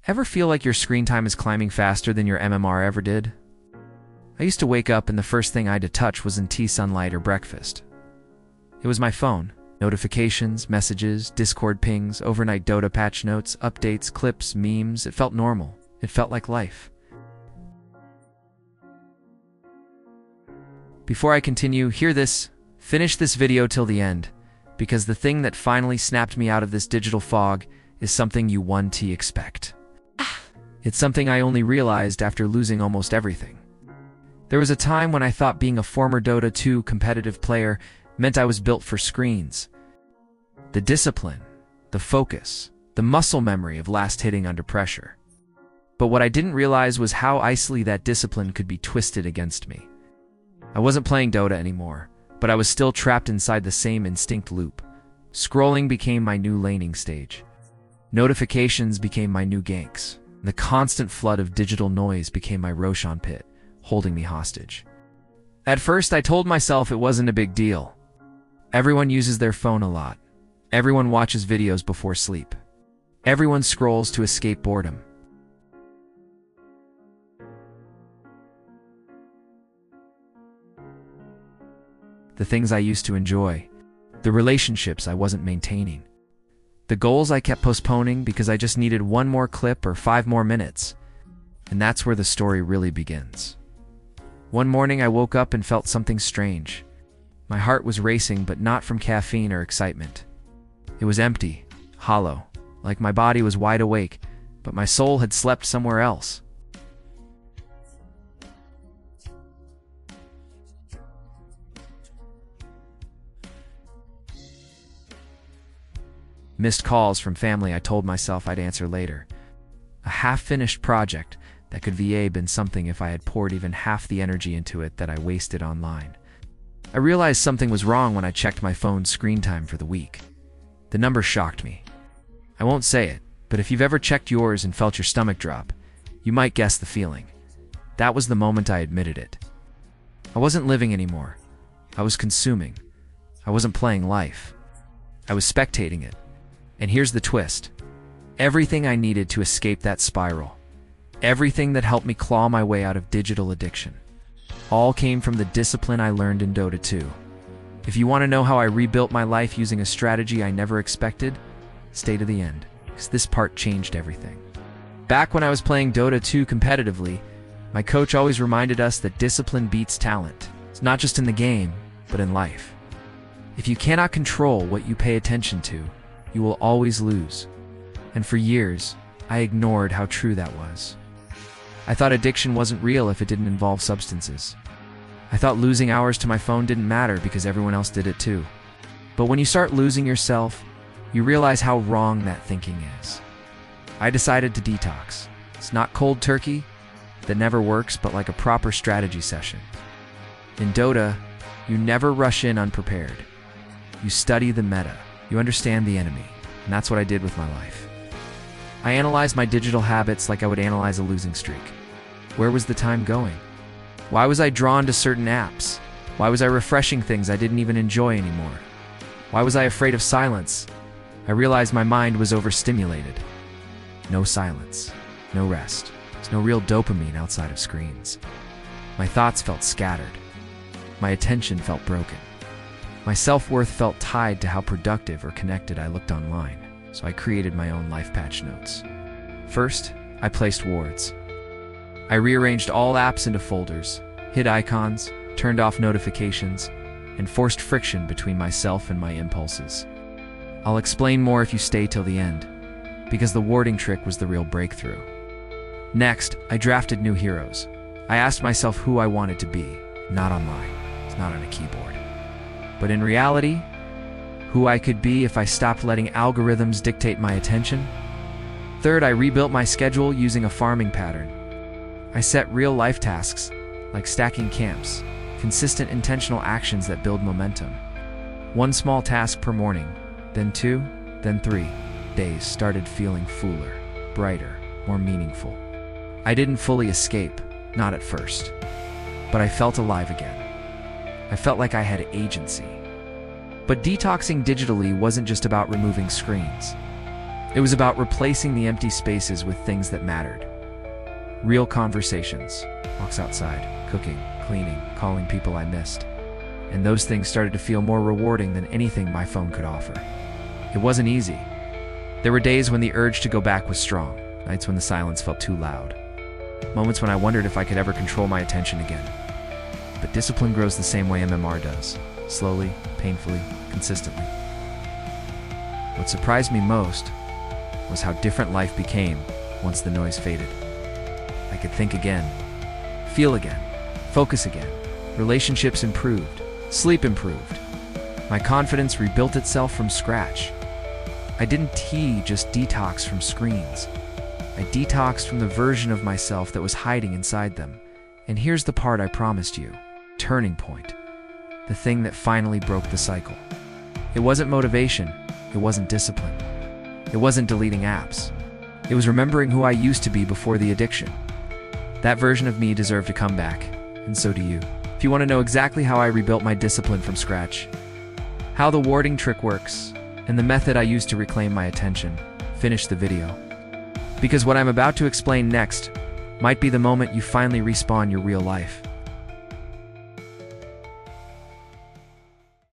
Ever feel like your screen time is climbing faster than your MMR ever did? I used to wake up and the first thing I had to touch wasn't tea, sunlight, or breakfast. It was my phone. Notifications, messages, Discord pings, overnight Dota patch notes, updates, clips, memes. It felt normal. It felt like life. Before I continue, finish this video till the end, because the thing that finally snapped me out of this digital fog is something you won't expect. It's something I only realized after losing almost everything. There was a time when I thought being a former Dota 2 competitive player meant I was built for screens. The discipline, the focus, the muscle memory of last hitting under pressure. But what I didn't realize was how easily that discipline could be twisted against me. I wasn't playing Dota anymore, but I was still trapped inside the same instinct loop. Scrolling became my new laning stage. Notifications became my new ganks. The constant flood of digital noise became my Roshan pit, holding me hostage. At first, I told myself it wasn't a big deal. Everyone uses their phone a lot. Everyone watches videos before sleep. Everyone scrolls to escape boredom. The things I used to enjoy, the relationships I wasn't maintaining, the goals I kept postponing because I just needed one more clip or 5 more minutes. And that's where the story really begins. One morning I woke up and felt something strange. My heart was racing, but not from caffeine or excitement. It was empty, hollow, like my body was wide awake, but my soul had slept somewhere else. Missed calls from family I told myself I'd answer later. A half-finished project that could been something if I had poured even half the energy into it that I wasted online. I realized something was wrong when I checked my phone's screen time for the week. The number shocked me. I won't say it, but if you've ever checked yours and felt your stomach drop, you might guess the feeling. That was the moment I admitted it. I wasn't living anymore. I was consuming. I wasn't playing life. I was spectating it. And here's the twist. Everything I needed to escape that spiral, everything that helped me claw my way out of digital addiction, all came from the discipline I learned in Dota 2. If you want to know how I rebuilt my life using a strategy I never expected, stay to the end, because this part changed everything. Back when I was playing Dota 2 competitively, my coach always reminded us that discipline beats talent. It's not just in the game, but in life. If you cannot control what you pay attention to, you will always lose. And for years, I ignored how true that was. I thought addiction wasn't real if it didn't involve substances. I thought losing hours to my phone didn't matter because everyone else did it too. But when you start losing yourself, you realize how wrong that thinking is. I decided to detox. It's not cold turkey, that never works, but like a proper strategy session. In Dota, you never rush in unprepared. You study the meta. You understand the enemy, and that's what I did with my life. I analyzed my digital habits like I would analyze a losing streak. Where was the time going? Why was I drawn to certain apps? Why was I refreshing things I didn't even enjoy anymore? Why was I afraid of silence? I realized my mind was overstimulated. No silence, no rest. There's no real dopamine outside of screens. My thoughts felt scattered. My attention felt broken. My self-worth felt tied to how productive or connected I looked online, so I created my own life patch notes. First, I placed wards. I rearranged all apps into folders, hid icons, turned off notifications, and forced friction between myself and my impulses. I'll explain more if you stay till the end, because the warding trick was the real breakthrough. Next, I drafted new heroes. I asked myself who I wanted to be, not online, it's not on a keyboard. But in reality, who I could be if I stopped letting algorithms dictate my attention. Third, I rebuilt my schedule using a farming pattern. I set real-life tasks, like stacking camps, consistent intentional actions that build momentum. One small task per morning, then 2, then 3. Days started feeling fuller, brighter, more meaningful. I didn't fully escape, not at first, but I felt alive again. I felt like I had agency. But detoxing digitally wasn't just about removing screens. It was about replacing the empty spaces with things that mattered. Real conversations, walks outside, cooking, cleaning, calling people I missed. And those things started to feel more rewarding than anything my phone could offer. It wasn't easy. There were days when the urge to go back was strong, nights when the silence felt too loud, moments when I wondered if I could ever control my attention again. But discipline grows the same way MMR does, slowly, painfully, consistently. What surprised me most was how different life became once the noise faded. I could think again, feel again, focus again. Relationships improved, sleep improved. My confidence rebuilt itself from scratch. I didn't just detox from screens. I detoxed from the version of myself that was hiding inside them. And here's the part I promised you. Turning point. The thing that finally broke the cycle. It wasn't motivation. It wasn't discipline. It wasn't deleting apps. It was remembering who I used to be before the addiction. That version of me deserved to come back, and so do you. If you want to know exactly how I rebuilt my discipline from scratch, how the warding trick works, and the method I used to reclaim my attention, finish the video. Because what I'm about to explain next might be the moment you finally respawn your real life.